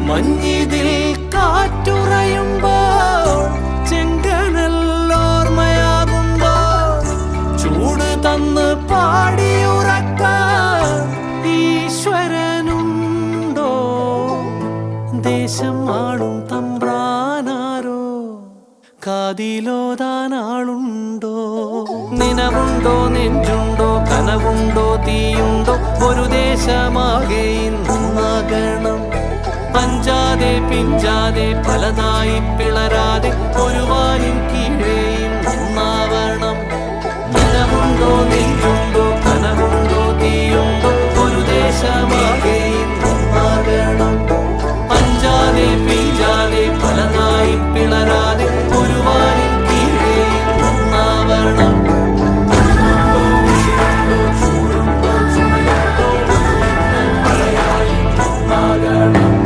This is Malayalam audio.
മഞ്ഞിതിൽ കാറ്റുറയുമ്പോൾ ചെങ്കനല്ലോർമ്മയാകുമ്പോൾ ചൂട് തന്ന് പാടിയുറക്കാൻ ഈശ്വരനുണ്ടോ? ദേശം ആളും തമ്പ്രാനാരോ കാതിലോതാനാളുണ്ടോ? നിനവുണ്ടോ, നെഞ്ചുണ്ടോ, കനവുണ്ടോ, തീയുണ്ടോ? ഒരു ദേശമാകെ ഇന്നാകണം. അഞ്ചാതെ പിഞ്ചാതെ പലതായി പിളരാതെ ഒരു വാനിൻ കീഴേ ഇന്നാവണം. നിനവുണ്ടോ,